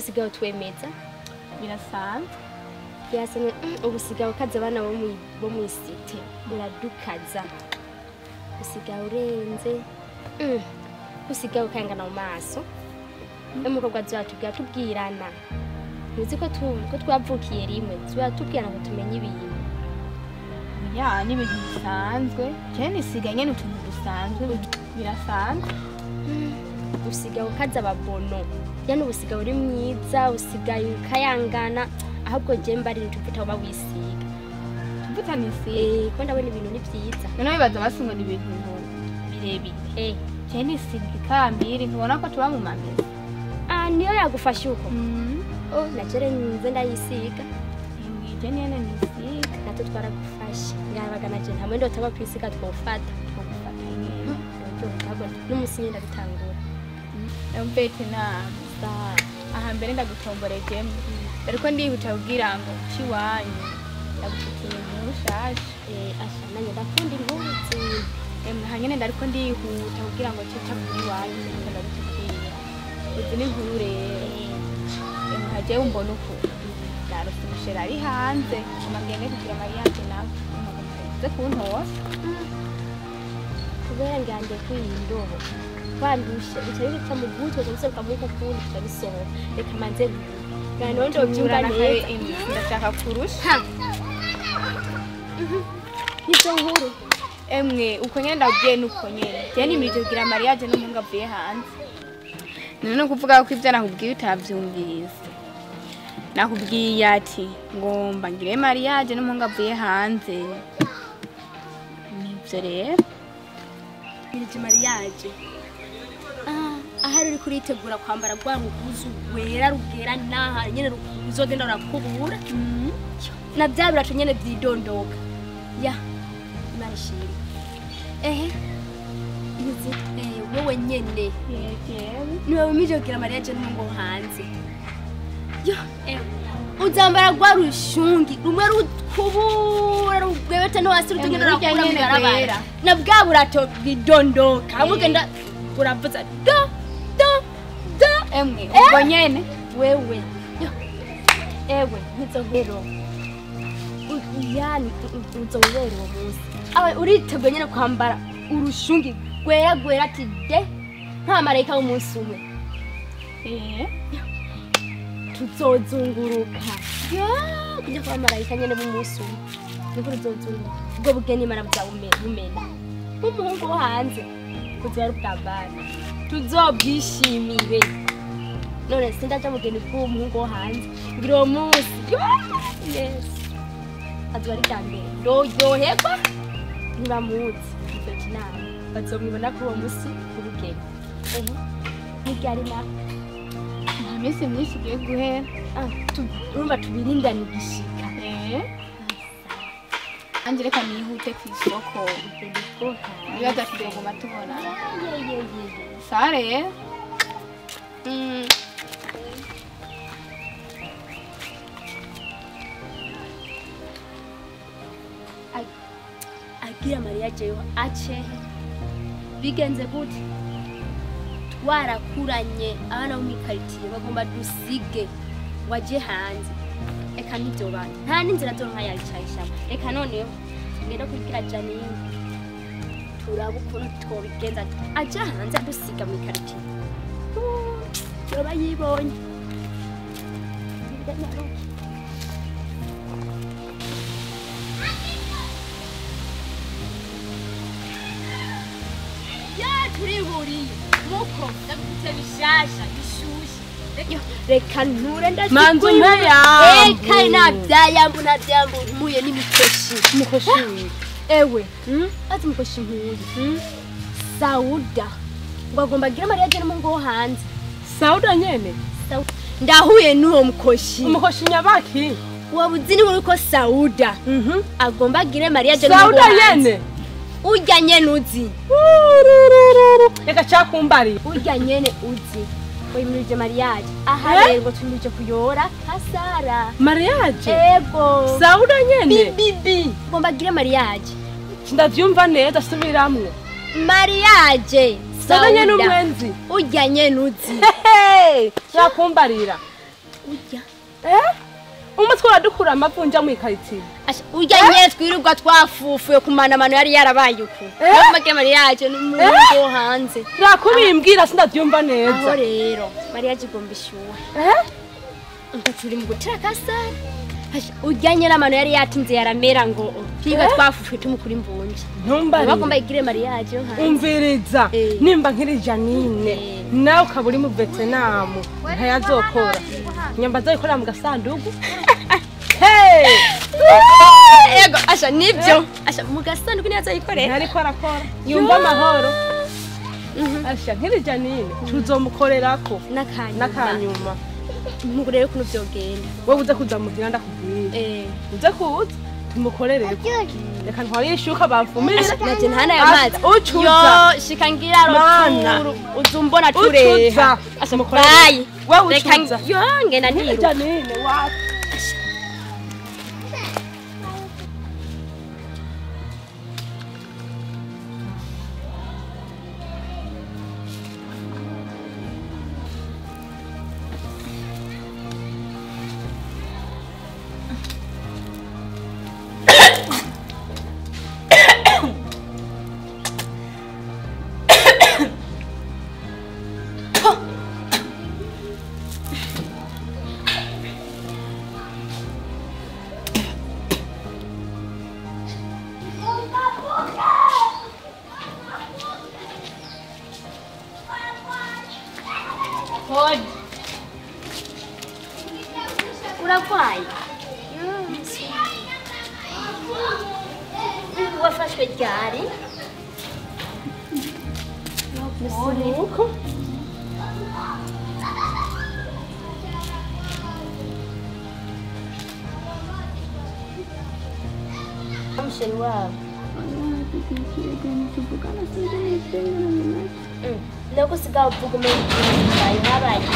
usigaye twemeza birasanzwe byasanye ubusigaye ukaza abana bo mu isite biradukaza usigaye urenze usigaye ukangana mu maso n'umukobwa azatubwira tubwirana uzi ko twavukiye rimwe tubwirana ngo tumenye ibintu ya n'ibintu bisanzwe cyane nisigaye nyene utuntu dusanzwe birasanzwe usigaye ukaza ababono yani ubusigaye uri mwiza usigaye ukayangana ahubwo je mbari ntuvuta uba wisiga tuvuta nisiga ko ndabona ibintu ni vyiza none bibaza basumwe n'ibintu birebire cyane nisiga ikambiri ntubona ko tuba mu mameza niyo yagufasha uko najere nze ndayisiga ngije nyene nisiga natwe twaragufasha yabaga naje nta mwendo utaba kwisiga twofata n'umusi nyenda bitangura mbete na aha mbere ndagutomboreje ariko ndihuta kugira ngo ciwanyu ndagufitiye mushaje ashananye ndakunda impuzu hanyene ndariko ndihuta kugira ngo cica kuri wanyu ndagufitiye uzi n'inkuru rero haje umbona uko narose umushera ari hanze amagenge kugira mariage nawe ze kuntosa kubera ngande kwindobo bandushe bitari bica mu gutwe gusa kamuko kundi tutabisoho reka manze ngane ndo byumva neza ndashaka kurusha nizo nkuru emwe uko nyene ndabwiye nuko nyene cyane imirije kugira mariage n'umuhungu avuye hanze none kuvuga ko ivyo nakubwiye utavyumvise nakubwiye ati ngomba ngire mariage n'umuhungu avuye hanze nivyo rero mirije mariage ahari uri kuritegura kwambara rwa ruguzu wera rugera naha nyene ruzogenda urakubura na bya biracu nyene byidondoka ya marishiri yuzi wewe nyene niwe umije kugira mariage n'umuhungu hanze yo uzambara rwa rushungi rumwe rukubura rugwebete no hasi rutugenda rakura mu barabara na bwa burato bidondoka amugenda uravuza do emwe ubwo nyene wewe ewe nizobero yani uzobero uwo munsi awe uriteguye nyene kwambara urushungi gwera ati de nta marayika w'umunsi umwe tuzozunguruka kujya kwa marayika nyene b'umunsi umwe niko tuzozunguruka ubwo bugeni mara bumena nk'umuhungu wo hanze kuzera ubwabana tuzobwishimire none sindaja mugeni bw'umuhungu wo hanze ngira uwo munsi yes azuba ari kambere ndoyoherwa ntibamuzi nzoca inama bazomwibona ko uwo munsi ubugeni ntiryari nawe nta minsi myinshi ugiye guhera urumva tubirindane igishika anje reka nihute kw'isoko ibibazo tuguma tubona sare agira mariage yo ace bigenze gute twarakuranye abana bo mwikaritiye bagomba dusige waje hanze eka nivyo bana nta n'inzira zo nkayayicayishamo eka noneho ngenda kubikira Janine turaba ukuntu twobigenza aja hanze adusiga mwikaritiye yoba yibonye turihuriye muko ndagutse bishasha bishushe reka nture manzu ntayambu navyayambu muye n'imikoshi ewe ati mukoshi nkuye Sauda ngo agomba gira mariage n'umuhungu wo hanze Sauda nyene ndahuye n'uwo mukoshi nyabaki wabuzi ni ko Sauda agomba gira mariage n'umuhungu Sauda nyene urya nyene uzi reka cyakumbari urya nyene uzi Oyimirije mariage aha rero tumije kuyora hasara mariage ego Sauda nyene bibi ngomba gira mariage ndavyumva neza subiramwe mariage Sauda nyene umwenzi urya nyene uzi cyakumbarira urya umutwe uradukura amavunja mu ikaritsiye urya nyine twirirwa twafufuye ku manamano yari yarabaye uku make mariage n'umuhungu wo hanze nakubimbwira sinabyumva neza aho rero mariage igomba ishyuha turi mu gutera kasara urya nyine amano yari yatinze yaramera ngo twiga twafufuye tumukura imvunja ntumbari bagomba igire mariage yo hanze umviriza nimba nkiri Janine nawe ukaba uri mu Vietnam ntayazokora nyamba azoyikorera mu gasanduku ego asha nibyo asha mu gasanduku niyo azoyikorera ariko arakora yumva amahoro asha nkiri Janine tuzomukorerako n'akanyuma nkuko rero kuno byogenda wowe uze kuza muhira ndakubwira uze kuza tumukorereko reka ntwari ishuka bavumira naje ntana ya mazi ucuza yo shikangira roturu uzumbona tureha asha mukorere wewe ucuza yo ngena niru Janine wa uragwaye wafashwe ryari nuko msheni wao loko sigaho uvuga umenye ayo habaye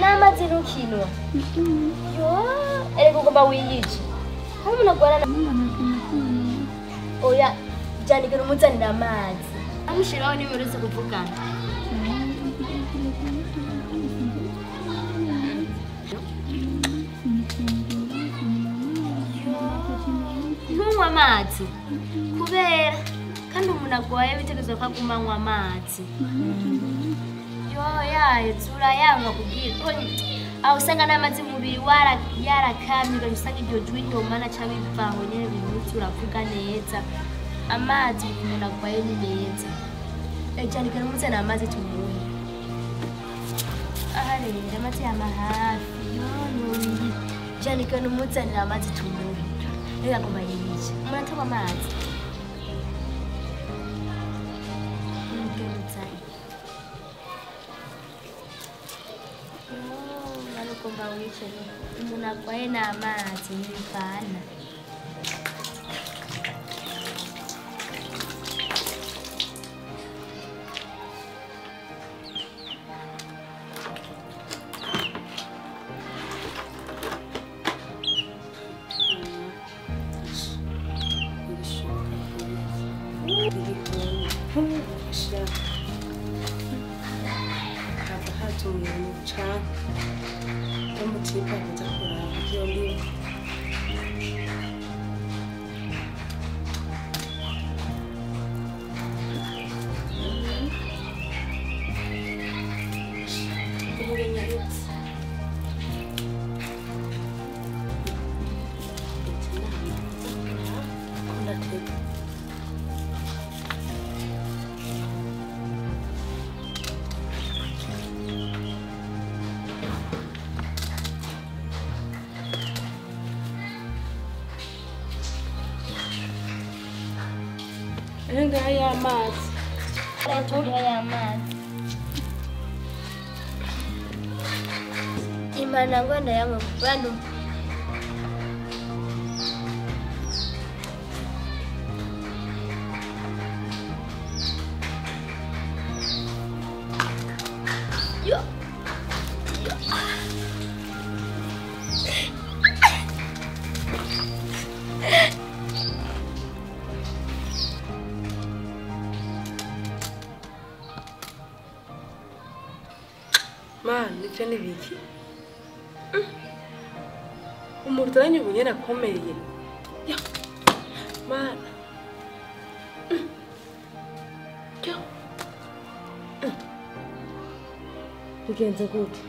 n'amazi ntukinwa yo erega ugomba wiyice hari umuntu agwarana oya Janine umuzanira amazi amushiraho niba uretse kuvugana ntunywa amazi kubera kandi umuntu agwaye bitegerezwa ko aguma anywa amazi yo yayo turayanywa kubwira aho usanga n'amazi mubiri yarakamye ugaca usanga iryo jwi ryomana cyangwa ibivaho nyine bimuti uravuga neza amazi umuntu agwaye ni meza Janine umuzana amazi tumuhe aha rero amazi yama hafi yo nundi Janine umuzanira amazi tumuhe reka ngoma yiyice umuntu atanywa amazi ugomba wice umuntu agwaye n'amazi n'ibivana ngaya amazi ngaya amazi imana ngo ndayanywa bantu yo mana ivyo ni biki umurdanyi ubu nyene akomeye ya mana bigenze gute